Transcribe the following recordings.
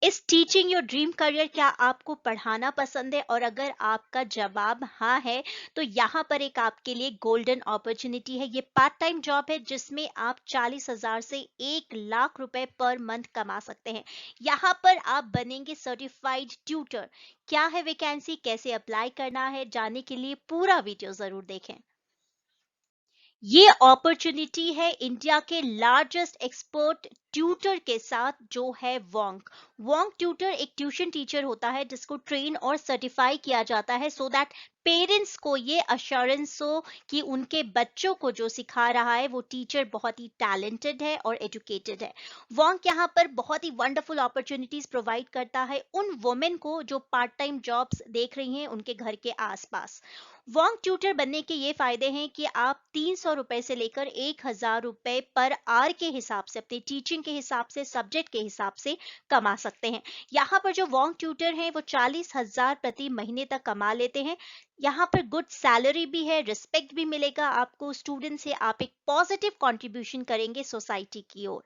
इस teaching your dream career, क्या आपको पढ़ाना पसंद है? और अगर आपका जवाब हाँ है, तो यहाँ पर एक आपके लिए गोल्डन अपॉर्चुनिटी है। ये पार्ट टाइम जॉब है जिसमें आप 40,000 से 1 लाख रुपए पर मंथ कमा सकते हैं। यहाँ पर आप बनेंगे सर्टिफाइड ट्यूटर। क्या है वैकेंसी, कैसे अप्लाई करना है, जानने के लिए पूरा वीडियो जरूर देखें। ये अपॉर्चुनिटी है इंडिया के लार्जेस्ट एक्सपर्ट ट्यूटर के साथ, जो है वोंक। वोंक ट्यूटर एक ट्यूशन टीचर होता है जिसको ट्रेन और सर्टिफाई किया जाता है, सो दैट पेरेंट्स को ये अश्योरेंस हो कि उनके बच्चों को जो सिखा रहा है वो टीचर बहुत ही टैलेंटेड है और एजुकेटेड है। वोंक यहाँ पर बहुत ही वंडरफुल अपॉर्चुनिटीज प्रोवाइड करता है उन वुमेन को जो पार्ट टाइम जॉब्स देख रही हैं उनके घर के आसपास। वॉन्ग ट्यूटर बनने के ये फायदे हैं कि आप 300 रुपए से लेकर 1,000 रुपए पर आवर के हिसाब से, अपनी टीचिंग के हिसाब से, सब्जेक्ट के हिसाब से कमा सकते हैं। यहाँ पर जो वॉन्ग ट्यूटर हैं वो 40,000 प्रति महीने तक कमा लेते हैं। यहाँ पर गुड सैलरी भी है, रिस्पेक्ट भी मिलेगा आपको स्टूडेंट से, आप एक पॉजिटिव कंट्रीब्यूशन करेंगे सोसाइटी की ओर।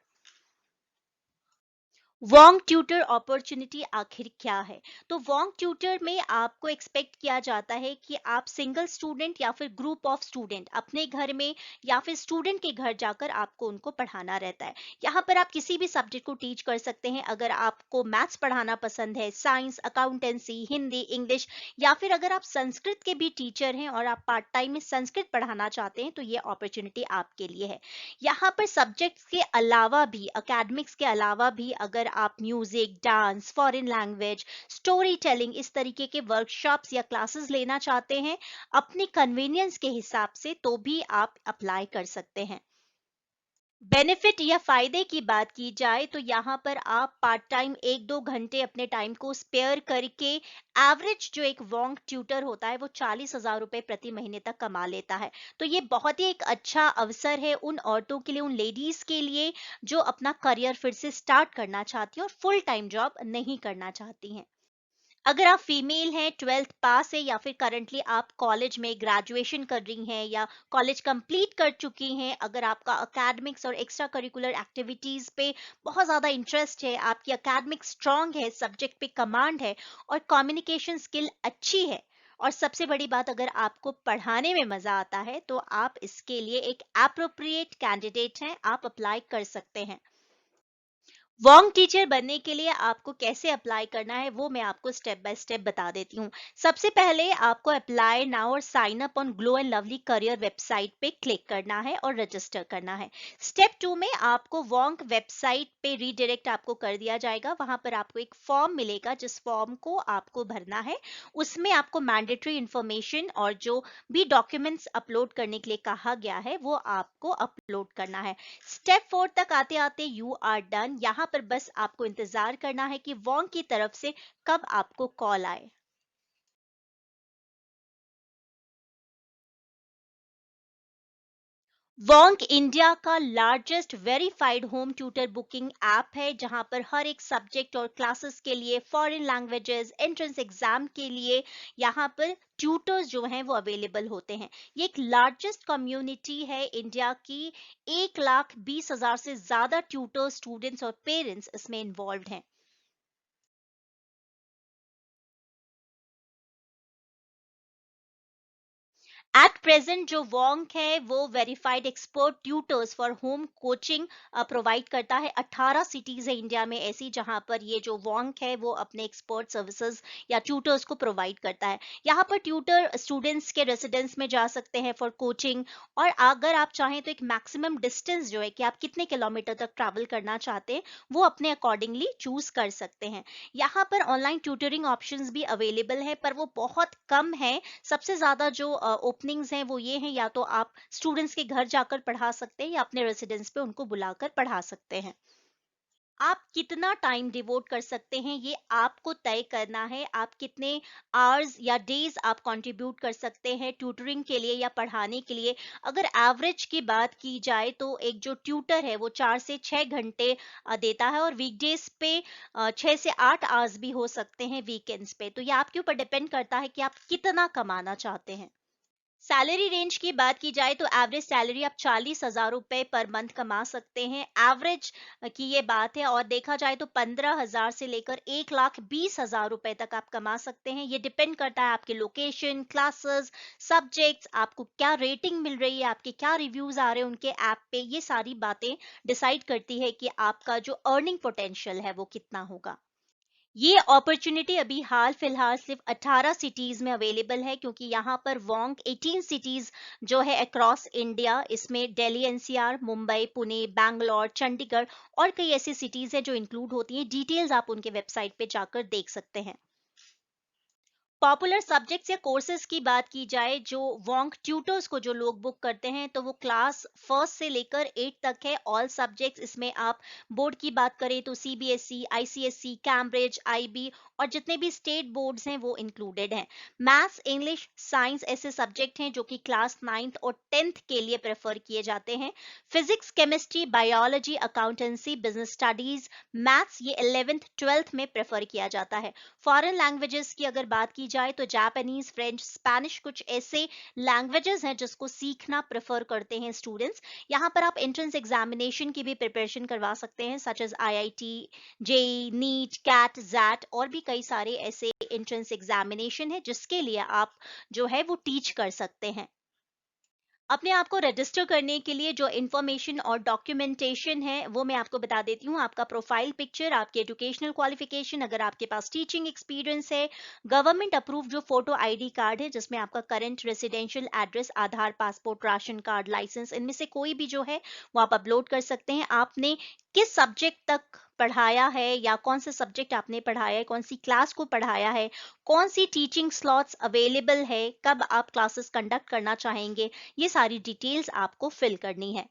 वॉन्ग ट्यूटर अपॉर्चुनिटी आखिर क्या है? तो वॉन्ग ट्यूटर में आपको एक्सपेक्ट किया जाता है कि आप सिंगल स्टूडेंट या फिर ग्रुप ऑफ स्टूडेंट अपने घर में या फिर स्टूडेंट के घर जाकर आपको उनको पढ़ाना रहता है। यहाँ पर आप किसी भी सब्जेक्ट को टीच कर सकते हैं। अगर आपको मैथ्स पढ़ाना पसंद है, साइंस, अकाउंटेंसी, हिंदी, इंग्लिश, या फिर अगर आप संस्कृत के भी टीचर हैं और आप पार्ट टाइम में संस्कृत पढ़ाना चाहते हैं, तो ये अपॉर्चुनिटी आपके लिए है। यहाँ पर सब्जेक्ट्स के अलावा भी, एकेडमिक्स के अलावा भी, अगर आप music, dance, foreign language, story telling, इस तरीके के वर्कशॉप्स या क्लासेस लेना चाहते हैं अपनी कन्वीनियंस के हिसाब से, तो भी आप अप्लाई कर सकते हैं। बेनिफिट या फायदे की बात की जाए तो यहाँ पर आप पार्ट टाइम 1-2 घंटे अपने टाइम को स्पेयर करके, एवरेज जो एक वॉन्ग ट्यूटर होता है वो 40,000 रुपए प्रति महीने तक कमा लेता है। तो ये बहुत ही एक अच्छा अवसर है उन औरतों के लिए, उन लेडीज के लिए जो अपना करियर फिर से स्टार्ट करना चाहती हैं और फुल टाइम जॉब नहीं करना चाहती हैं। अगर आप फीमेल हैं, 12th पास है, या फिर करंटली आप कॉलेज में ग्रेजुएशन कर रही हैं या कॉलेज कंप्लीट कर चुकी हैं, अगर आपका एकेडमिक्स और एक्स्ट्रा करिकुलर एक्टिविटीज पे बहुत ज़्यादा इंटरेस्ट है, आपकी एकेडमिक स्ट्रांग है, सब्जेक्ट पे कमांड है और कम्युनिकेशन स्किल अच्छी है, और सबसे बड़ी बात, अगर आपको पढ़ाने में मज़ा आता है, तो आप इसके लिए एक एप्रोप्रिएट कैंडिडेट हैं, आप अप्लाई कर सकते हैं। वॉन्ग टीचर बनने के लिए आपको कैसे अप्लाई करना है वो मैं आपको स्टेप बाय स्टेप बता देती हूँ। सबसे पहले आपको अप्लाई नाउ और sign up on glow and lovely career website पे क्लिक करना है और रजिस्टर करना है। स्टेप 2 में आपको वॉन्ग वेबसाइट पे रीडायरेक्ट आपको कर दिया जाएगा। वहां पर आपको एक फॉर्म मिलेगा जिस फॉर्म को आपको भरना है। उसमें आपको मैंडेटरी इंफॉर्मेशन और जो भी डॉक्यूमेंट्स अपलोड करने के लिए कहा गया है वो आपको अपलोड करना है। स्टेप 4 तक आते आते यू आर डन। यहाँ पर बस आपको इंतजार करना है कि वॉन्ग की तरफ से कब आपको कॉल आए। वॉन्क इंडिया का largest verified home tutor booking app है, जहां पर हर एक सब्जेक्ट और क्लासेस के लिए, फॉरेन लैंग्वेजेस, एंट्रेंस एग्जाम के लिए यहाँ पर ट्यूटर्स जो हैं वो अवेलेबल होते हैं। ये एक लार्जेस्ट कम्युनिटी है इंडिया की। 1,20,000 से ज्यादा ट्यूटर, स्टूडेंट्स और पेरेंट्स इसमें इन्वॉल्व हैं। एट प्रेजेंट जो वॉन्क है वो verified expert tutors for home coaching provide करता है। 18 सिटीज है इंडिया में ऐसी जहां पर ये जो वॉन्क है वो अपने एक्सपर्ट सर्विसेज या ट्यूटर्स को प्रोवाइड करता है। यहाँ पर ट्यूटर स्टूडेंट्स के रेसिडेंस में जा सकते हैं फॉर कोचिंग, और अगर आप चाहें तो एक मैक्सिमम डिस्टेंस जो है कि आप कितने किलोमीटर तक ट्रैवल करना चाहते हैं वो अपने अकॉर्डिंगली चूज कर सकते हैं। यहाँ पर ऑनलाइन ट्यूटरिंग ऑप्शंस भी अवेलेबल है, पर वो बहुत कम है। सबसे ज्यादा जो ओपनिंग्स हैं वो ये हैं, या तो आप स्टूडेंट्स के घर जाकर पढ़ा सकते हैं या अपने रेसिडेंस पे उनको बुलाकर पढ़ा सकते हैं। आप कितना टाइम डिवोट कर सकते हैं ये आपको तय करना है। आप कितने आवर्स या डेज आप कंट्रीब्यूट कर सकते हैं ट्यूटरिंग के लिए या पढ़ाने के लिए। अगर एवरेज की बात की जाए तो एक जो ट्यूटर है वो 4 से 6 घंटे देता है, और वीकडेज पे 6 से 8 आवर्स भी हो सकते हैं वीकेंड्स पे। तो ये आपके ऊपर डिपेंड करता है कि आप कितना कमाना चाहते हैं। सैलरी रेंज की बात की जाए तो एवरेज सैलरी आप 40,000 रुपए पर मंथ कमा सकते हैं। एवरेज की ये बात है, और देखा जाए तो 15,000 से लेकर 1,20,000 रुपए तक आप कमा सकते हैं। ये डिपेंड करता है आपके लोकेशन, क्लासेस, सब्जेक्ट्स, आपको क्या रेटिंग मिल रही है, आपके क्या रिव्यूज आ रहे हैं उनके ऐप पे। ये सारी बातें डिसाइड करती है कि आपका जो अर्निंग पोटेंशियल है वो कितना होगा। ये अपॉर्चुनिटी अभी हाल फिलहाल सिर्फ 18 सिटीज में अवेलेबल है, क्योंकि यहाँ पर वोंग 18 सिटीज जो है अक्रॉस इंडिया, इसमें दिल्ली एनसीआर, मुंबई, पुणे, बैंगलोर, चंडीगढ़ और कई ऐसी सिटीज है जो इंक्लूड होती हैं। डिटेल्स आप उनके वेबसाइट पे जाकर देख सकते हैं। पॉपुलर सब्जेक्ट्स या कोर्सेज की बात की जाए, जो वोंग ट्यूटर्स को जो लोग बुक करते हैं, तो वो क्लास फर्स्ट से लेकर 8 तक है, ऑल सब्जेक्ट्स। इसमें आप बोर्ड की बात करें तो सीबीएसई, आईसीएसई, कैम्ब्रिज, आईबी और जितने भी स्टेट बोर्ड्स हैं वो इंक्लूडेड हैं। मैथ्स, इंग्लिश, साइंस ऐसे सब्जेक्ट हैं जो कि क्लास 9th और 10th के लिए प्रेफर किए जाते हैं। Physics, chemistry, biology, accountancy, business studies, maths ये 11th 12th में प्रेफर किया जाता है। फॉरेन लैंग्वेजेस की अगर बात की जाए तो जापानीज, फ्रेंच, स्पेनिश कुछ ऐसे लैंग्वेजेस हैं जिसको सीखना प्रेफर करते हैं स्टूडेंट्स। यहाँ पर आप एंट्रेंस एग्जामिनेशन की भी प्रिपरेशन करवा सकते हैं, such as IIT, JEE, NEET, CAT, XAT और भी कई सारे ऐसे एंट्रेंस एग्जामिनेशन है जिसके लिए आप जो है वो टीच कर सकते हैं। अपने आप को रजिस्टर करने के लिए जो इन्फॉर्मेशन और डॉक्यूमेंटेशन है वो मैं आपको बता देती हूँ। आपका प्रोफाइल पिक्चर, आपके एजुकेशनल क्वालिफिकेशन, अगर आपके पास टीचिंग एक्सपीरियंस है, गवर्नमेंट अप्रूव जो फोटो आईडी कार्ड है जिसमें आपका करंट रेसिडेंशियल एड्रेस, आधार, पासपोर्ट, राशन कार्ड, लाइसेंस, इनमें से कोई भी जो है वो आप अपलोड कर सकते हैं। आपने किस सब्जेक्ट तक पढ़ाया है या कौन से सब्जेक्ट आपने पढ़ाया है, कौन सी क्लास को पढ़ाया है, कौन सी टीचिंग स्लॉट्स अवेलेबल है, कब आप क्लासेस कंडक्ट करना चाहेंगे, ये सारी डिटेल्स आपको फिल करनी है।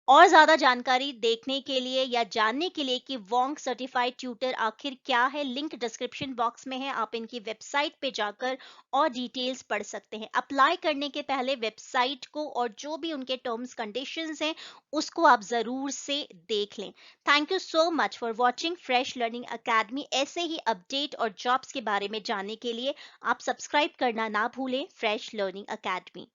और ज्यादा जानकारी देखने के लिए या जानने के लिए कि वोंग सर्टिफाइड ट्यूटर आखिर क्या है, लिंक डिस्क्रिप्शन बॉक्स में है। आप इनकी वेबसाइट पे जाकर और डिटेल्स पढ़ सकते हैं। अप्लाई करने के पहले वेबसाइट को और जो भी उनके टर्म्स कंडीशंस हैं उसको आप जरूर से देख लें। Thank you so much for watching fresh learning academy. ऐसे ही अपडेट और जॉब्स के बारे में जानने के लिए आप सब्सक्राइब करना ना भूलें फ्रेश लर्निंग अकेडमी।